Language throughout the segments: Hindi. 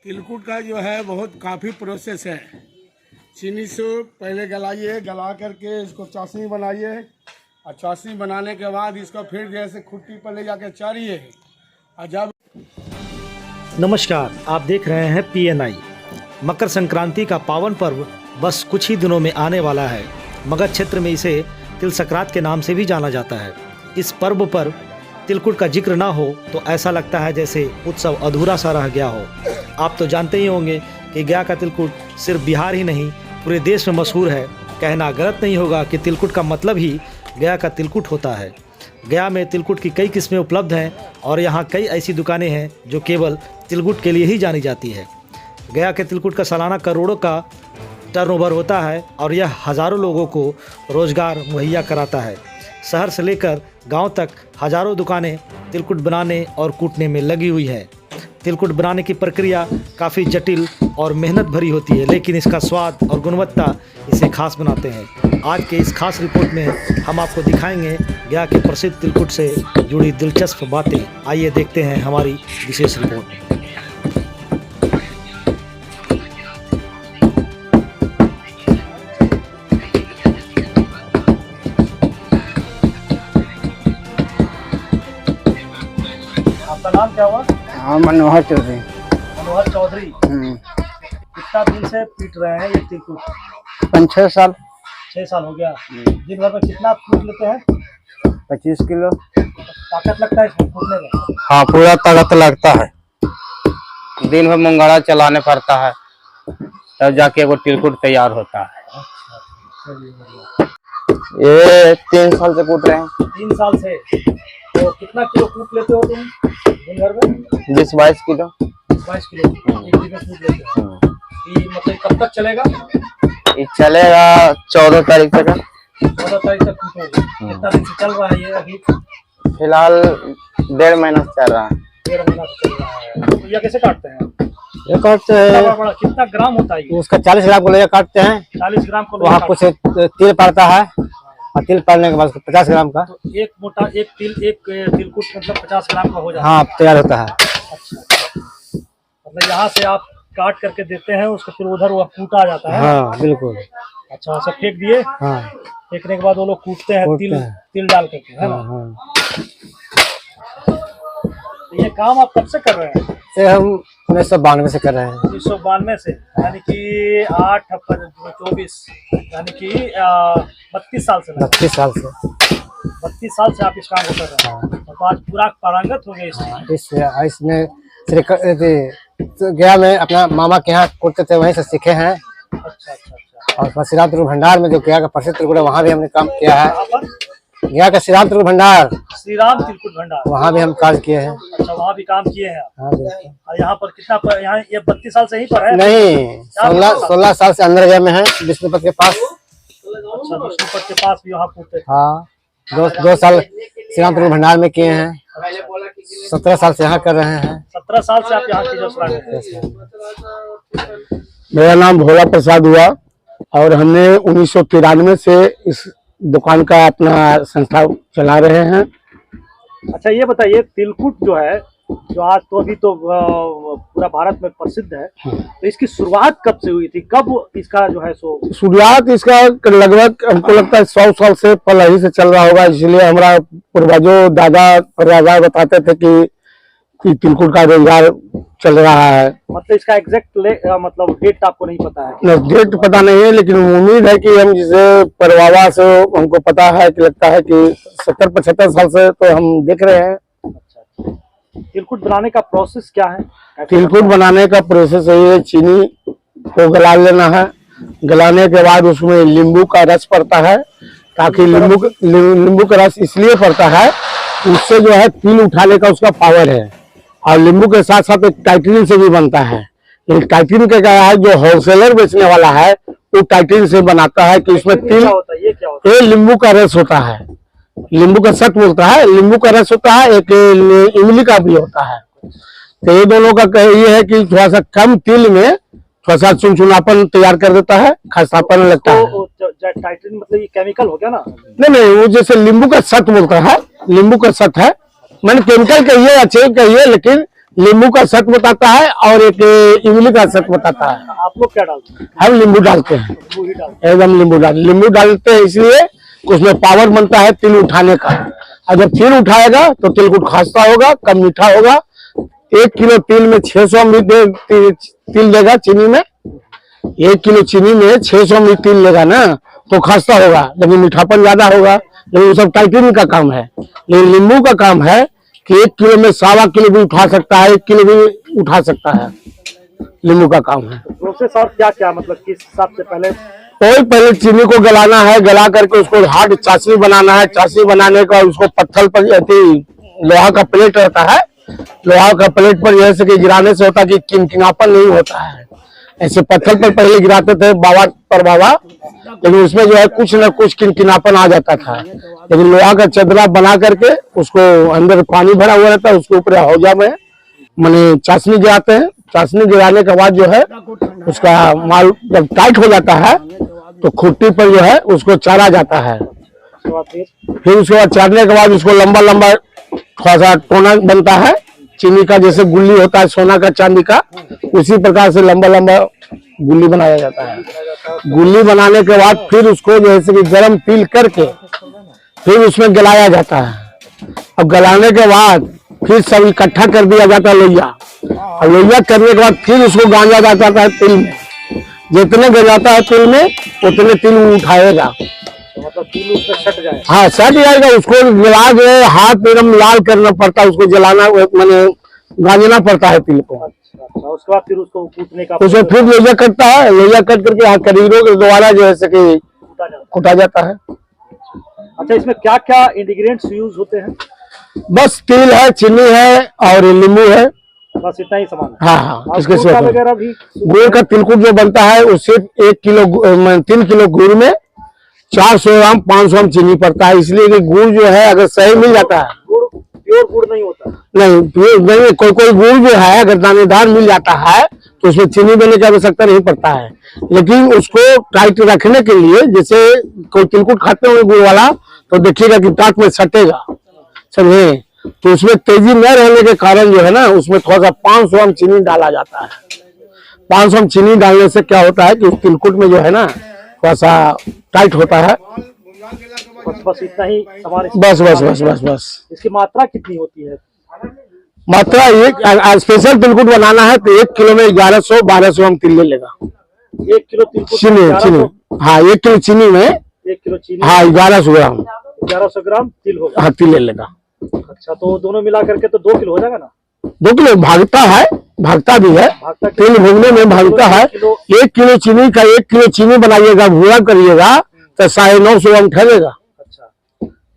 तिलकुट का जो है बहुत काफ़ी प्रोसेस है। चीनी से पहले गलाइए, गला करके इसको चाशनी बनाइए और चाशनी बनाने के बाद इसको फिर जैसे खुट्टी पर ले जाके चारिए और जब। नमस्कार, आप देख रहे हैं PNI। मकर संक्रांति का पावन पर्व बस कुछ ही दिनों में आने वाला है। मगध क्षेत्र में इसे तिल संक्रांत के नाम से भी जाना जाता है। इस पर्व पर तिलकुट का जिक्र ना हो तो ऐसा लगता है जैसे उत्सव अधूरा सा रह गया हो। आप तो जानते ही होंगे कि गया का तिलकुट सिर्फ बिहार ही नहीं पूरे देश में मशहूर है। कहना गलत नहीं होगा कि तिलकुट का मतलब ही गया का तिलकुट होता है। गया में तिलकुट की कई किस्में उपलब्ध हैं और यहाँ कई ऐसी दुकानें हैं जो केवल तिलकुट के लिए ही जानी जाती है। गया के तिलकुट का सालाना करोड़ों का टर्नओवर होता है और यह हज़ारों लोगों को रोज़गार मुहैया कराता है। शहर से लेकर गांव तक हज़ारों दुकानें तिलकुट बनाने और कूटने में लगी हुई है। तिलकुट बनाने की प्रक्रिया काफ़ी जटिल और मेहनत भरी होती है, लेकिन इसका स्वाद और गुणवत्ता इसे खास बनाते हैं। आज के इस खास रिपोर्ट में हम आपको दिखाएंगे गया के प्रसिद्ध तिलकुट से जुड़ी दिलचस्प बातें। आइए देखते हैं हमारी विशेष रिपोर्ट। आपका नाम क्या हुआ? हाँ, मनोहर चौधरी। मनोहर चौधरी। कितना दिन से पीट रहे हैं ये तिलकुट? 5-6 साल। 6 साल हो गया। दिन भर में कितना कूट लेते हैं? 25 किलो। ताकत लगता है इसमें कूटने में? हाँ, पूरा ताकत लगता है। दिन भर मुंगाड़ा चलाने पड़ता है तब जाके वो तिलकुट तैयार होता है। ये 3 साल से कूट रहे हैं। 3 साल से? तो कितना किलो कूट लेते हो तुम दिन भर में? 20-22 किलो। 22 किलो एक दिन में कूट लेते हो। ये मतलब कब तक चलेगा? ये चलेगा 14 तारीख तक। 14 तारीख तक कूटोगे? कितना दिन से चल रहा है ये अभी? फिलहाल 1.5 महीना से चल रहा है। 1.5 महीना से चल रहा है। तो ये कैसे काटते हैं? ये काटते हैं, कितना ग्राम होता है ये? उसका 40 ग्राम को ले काटते हैं। 40 ग्राम को वहाँ कुछ तिल पड़ता है और तिल पड़ने के बाद 50 ग्राम का। तो एक मोटा एक तिलकुट मतलब 50 ग्राम का हो जाता है। हाँ, तैयार होता है। अच्छा, मतलब यहाँ से आप काट करके देते हैं, उसको फिर उधर वो कूटा जाता है। हाँ, बिल्कुल। अच्छा, सब फेंक दिए? हाँ, फेंकने के बाद वो लोग कूटते हैं तिल डाल करके, है ना? हाँ। तो ये काम आप कब से कर रहे हैं? ये हम 1992 से कर रहे हैं। 1992 से, यानी कि 8-24 यानी कि 32 साल से। 32 साल से। 32 साल से आप इस काम को कर रहे हैं। तो आज पूरा पारंगत हो गए इसमें। इसमें तो गया में अपना मामा के यहाँ कुटते थे, वहीं से सीखे हैं। अच्छा। और श्री राम तिलकुट भंडार में जो गया का प्रसिद्ध तिलकुट है, वहाँ भी हमने काम किया है। यहाँ पर गया का श्री राम तिलकुट भंडार, श्री राम तिलकुट भंडार, वहाँ भी हम कार्य किए हैं। अच्छा, वहाँ भी काम किए हैं आप? हाँ, बिल्कुल। और यहाँ पर कितना पर, यहाँ ये 32 साल से ही पर है? नहीं, 16 साल से अंदर गया में है, विष्णुपद के पास। अच्छा, विष्णुपद के पास भी वहाँ पूछते? हाँ, 2 साल श्री राम तिलकुट भंडार में किए हैं। 17 साल से यहाँ कर रहे हैं। 17 साल से आप यहाँ की जोशरा में हैं। मेरा नाम भोला प्रसाद हुआ और हमने 1993 से इस दुकान का अपना संस्था चला रहे हैं। अच्छा, ये बताइए तिलकुट जो है, जो आज तो अभी तो पूरा भारत में प्रसिद्ध है, तो इसकी शुरुआत कब से हुई थी? कब इसका जो है सो शुरुआत इसका लगभग हमको लगता है 100 साल से पहले ही से चल रहा होगा। इसलिए हमारा पूर्वजों दादा परदादा बताते थे कि तिलकुट का रोजगार चल रहा है। मतलब इसका एग्जैक्ट मतलब डेट आपको नहीं पता है? डेट पता नहीं है, लेकिन उम्मीद है कि हम जिसे परवावा से हमको पता है कि लगता है कि 70-75 साल से तो हम देख रहे हैं। अच्छा। तिलकुट बनाने का प्रोसेस क्या है? तिलकुट बनाने का प्रोसेस है, चीनी को गला लेना है। गलाने के बाद उसमें नींबू का रस पड़ता है, ताकि नींबू का रस इसलिए पड़ता है, उससे जो है तिल उठाने का उसका पावर है। और नींबू के साथ साथ एक टाइटनिन से भी बनता है। लेकिन टाइटनिन का क्या है, जो होलसेलर बेचने वाला है वो टाइटनिन से बनाता है कि उसमें तिल, ये क्या होता है? ये नींबू का रस होता है, नींबू का सट बोलता है, नींबू का रस होता है, एक इमली का भी होता है। तो ये दोनों का ये है कि थोड़ा सा कम तिल में थोड़ा सा चुनचुनापन तैयार कर देता है, खस्तापन लगता है। टाइटनिन मतलब ये केमिकल हो गया ना? नहीं, वो जैसे नींबू का सट बोलता है, नींबू का सट है, मैंने केमिकल कहिए अच्छे कहिए, लेकिन नींबू का सत बताता है और एक इमली का सत बताता है। आप लोग क्या डालते हैं? हम नींबू डालते हैं, वो ही डालते एकदम नींबू डालते हैं, इसलिए उसमें पावर बनता है तिल उठाने का। और जब तिल उठाएगा तो तिलकुट खास्ता होगा, कम मीठा होगा। 1 किलो तिल में 600 मिली तिल लेगा चीनी में। 1 किलो चीनी में 600 मिली तिल लेगा ना तो खास्ता होगा, लेकिन मीठापन ज्यादा होगा। लेकिन वो सब टाइटनिंग का काम है। लेकिन नींबू का काम है कि 1 किलो में 1.25 किलो भी उठा सकता है, 1 किलो भी उठा सकता है। नींबू का काम है। प्रोसेस और क्या क्या, मतलब किस हिसाब से? पहले चीनी को गलाना है, गला करके उसको हार्ड चाशनी बनाना है। चाशनी बनाने का उसको पत्थर पर लोहा का प्लेट रहता है, लोहा का प्लेट पर जैसे कि गिराने से होता है कि किनकिनापन नहीं होता है। ऐसे पत्थर पर पहले गिराते थे बाबा पर बाबा, लेकिन उसमें जो है कुछ न कुछ किनकिनापन आ जाता था। लेकिन लोहा का चदरा बना करके उसको अंदर पानी भरा हुआ रहता है, उसके ऊपर हौजा में माने चाशनी गिराते हैं। चाशनी गिराने के बाद जो है उसका माल जब टाइट हो जाता है तो खुट्टी पर जो है उसको चारा जाता है। फिर उसके बाद चारने के बाद उसको लंबा लंबा थोड़ा सा टोना बनता है, चीनी का जैसे गुल्ली होता है सोना का चांदी का, उसी प्रकार से लंबा लंबा गुल्ली बनाया जाता है। गुल्ली बनाने के बाद फिर उसको जैसे कि गर्म तिल करके फिर उसमें गलाया जाता है। अब गलाने के बाद फिर सब इकट्ठा कर दिया जाता है लोहिया, और लोहिया करने के बाद फिर उसको गांजा जाता है तिल में। जितने गलाता है तिल में उतने तिल उठाएगा, मतलब तिल उसमें सट जाए। हाँ सट जाएगा। उसको जला के हाथ एकदम लाल करना पड़ता है, उसको जलाना माने गांजना पड़ता है तिल को। अच्छा, उसके बाद फिर उसको कूटने का उसे फिर लोहिया कटता है, लोहिया कट करके करीरों के द्वारा जो है कि कूटा जाता है। अच्छा, इसमें क्या क्या इंग्रेडिएंट्स यूज होते हैं? बस तिल है, चीनी है और नींबू है, बस इतना ही सामान है। हाँ हाँ। इसके गुड़ का वगैरह भी? गुड़ का तिलकुट जो बनता है उससे 1 किलो 3 किलो गुड़ में 400 ग्राम 500 ग्राम चीनी पड़ता है। इसलिए कि गुड़ जो है अगर सही मिल जाता है, गुड़ प्योर गुड़ नहीं होता? नहीं, कोई गुड़ जो है अगर दानेदार मिल जाता है तो उसमें चीनी देने की आवश्यकता नहीं पड़ता है। लेकिन उसको टाइट रखने के लिए, जैसे कोई तिलकुट खाते होंगे गुड़ वाला तो देखिएगा कि टाट में सटेगा, समझे? तो उसमें तेजी न रहने के कारण जो है ना उसमें थोड़ा सा 500 ग्राम चीनी डाला जाता है। 500 ग्राम चीनी डालने से क्या होता है कि उस तिलकुट में जो है ना थोड़ा सा टाइट होता है। बस इतना ही सामान? बस। इसकी मात्रा कितनी होती है? मात्रा एक स्पेशल तिलकुट बनाना है तो 1 किलो में 1100-1200 ग्राम तिल ले लेगा। 1 किलो तिलकुट चीनी हाँ, 1 किलो चीनी में 1 किलो चीनी, हाँ 1100 ग्राम 1100 ग्राम तिल होगा। हाँ तिल ले लेगा। अच्छा, तो दोनों मिला करके तो 2 किलो हो जाएगा ना? 2 किलो भागता है, भागता भी है, तिल भूनने में भागता है। 1 किलो चीनी का 1 किलो चीनी बनाइएगा, भूरा करिएगा तो 950 ग्राम ठहरेगा। अच्छा,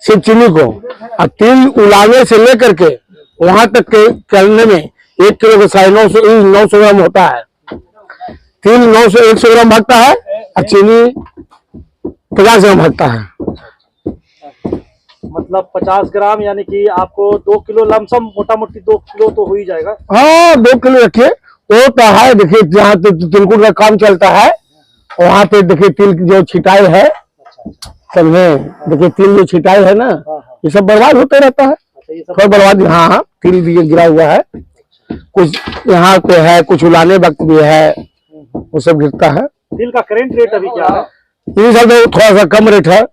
सिर्फ चीनी को। और तिल उलाने से लेकर के वहां तक के करने में 1 किलो का 950 ग्राम होता है। तिल 100 ग्राम भागता है और चीनी 50 ग्राम भागता है। मतलब 50 ग्राम, यानी कि आपको 2 किलो लमसम, मोटा मोटी 2 किलो तो हो ही जाएगा। हाँ 2 किलो रखिए। वो तो है, देखिए जहाँ तिलकुट का काम चलता है वहाँ पे देखिए तिल जो छिटाई है, समझे? देखिए तिल जो छिटाई है ना ये सब बर्बाद होते रहता है। कोई बर्बाद, हाँ तिल भी गिरा हुआ है, कुछ यहाँ पे है, कुछ उलाने वक्त भी है, वो सब गिरता है। तिल का करंट रेट अभी क्या है? इस साल तो थोड़ा सा कम रेट है,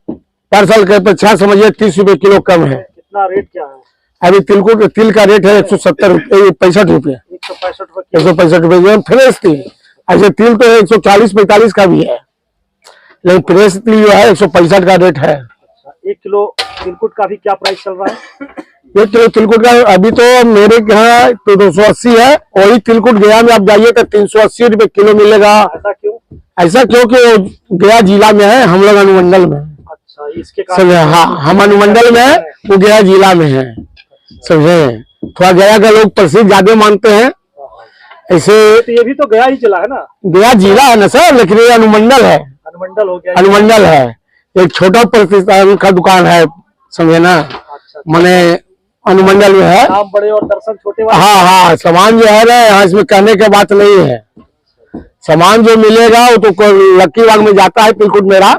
पर साल के अपेक्षा समझिए 30 रुपए किलो कम है। कितना रेट क्या है अभी तिल का रेट है 170 रुपये, 65 रुपये, 165 रुपये फ्रेश तिल। ऐसे तिल तो 140-45 का भी है, लेकिन फ्रेश तिल जो है 165 का रेट है। 1 किलो तिलकुट का भी क्या प्राइस चल रहा है? 1 किलो तिलकुट का अभी तो मेरे यहाँ तो 280 है। वही तिलकुट गया में आप जाइए तो 380 रुपये किलो मिलेगा। ऐसा क्यों? ऐसा क्योंकि गया जिला में है, हम लोग अनुमंडल में। अच्छा, इसके समझे? हाँ हम अनुमंडल में है, वो गया जिला में है, समझे? थोड़ा गया का लोग प्रसिद्ध ज्यादा मानते हैं। ऐसे तो ये भी तो गया ही चला है ना? गया जिला है ना सर, लेकिन ये अनुमंडल है। अनुमंडल हो गया? अनुमंडल है, एक छोटा प्रतिष्ठान का दुकान है, समझे ना? अच्छा, माने अनुमंडल में है। नाम बड़े और दर्शन छोटे वाले। हाँ सामान जो है ना यहाँ इसमें कहने के बात नहीं है। सामान जो मिलेगा वो तो लक्की बाग में जाता है तिलकुट मेरा,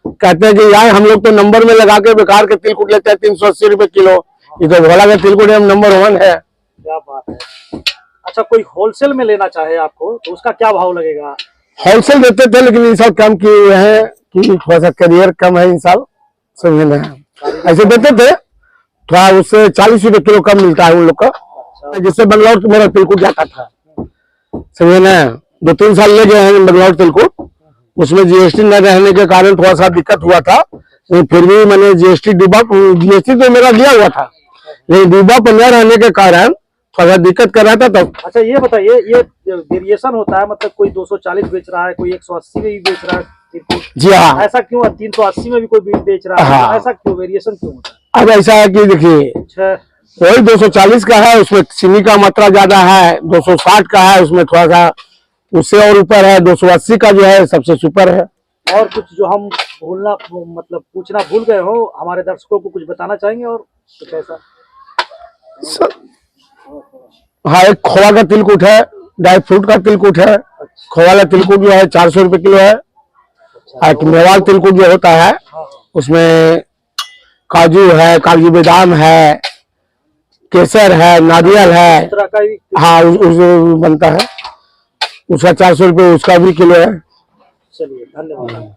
कहते हैं कि यार हम लोग तो नंबर में लगा के बेकार के तिलकुट लेते हैं 380 रुपये किलो। ये तो भोला का तिलकुट नंबर 1 है। क्या बात है। अच्छा, कोई होलसेल में लेना चाहे आपको तो उसका क्या भाव लगेगा? होलसेल देते थे, लेकिन इन साल कम किए हुए हैं कि थोड़ा सा करियर कम है इन साल, समझे ना। ऐसे देते थे, थोड़ा उससे 40 रुपए किलो कम मिलता है उन लोग का। अच्छा, जिससे बंगलौर तो मेरा तिलकुट जाता था, समझे ना। 2-3 साल ले गए हैं बंगलौर तिलकुट, उसमें जीएसटी न रहने के कारण थोड़ा सा दिक्कत हुआ था, लेकिन फिर भी मैंने जीएसटी तो मेरा दिया हुआ था, लेकिन डिब्बा पर न रहने के कारण थोड़ा सा दिक्कत कर रहा था तब। अच्छा ये बताइए, ये वेरिएशन होता है, मतलब कोई 240 बेच रहा है, कोई 180 में भी बेच रहा है तिलकुट। जी हाँ। ऐसा क्यों है? 380 में भी कोई बेच रहा है, हाँ। ऐसा क्यों वेरिएशन क्यों होता है? अब ऐसा है कि देखिए, अच्छा, वही 240 का है, उसमें चीनी का मात्रा ज्यादा है, 260 का है, उसमें थोड़ा सा उससे और ऊपर है, 280 का जो है सबसे सुपर है। और कुछ जो हम मतलब पूछना भूल गए हो, हमारे दर्शकों को कुछ बताना चाहेंगे और कुछ ऐसा? हाँ, एक खोवा का तिलकुट है, ड्राई फ्रूट का तिलकुट है। खोवा का तिलकुट जो है 400 रुपए किलो है। और मेवाड़ तिलकुट जो होता है उसमें काजू है, काजू बादाम है, केसर है, नारियल है। इस तरह का भी? हाँ, उस बनता है, उसका 400 रुपये उसका भी किलो है। चलिए, धन्यवाद।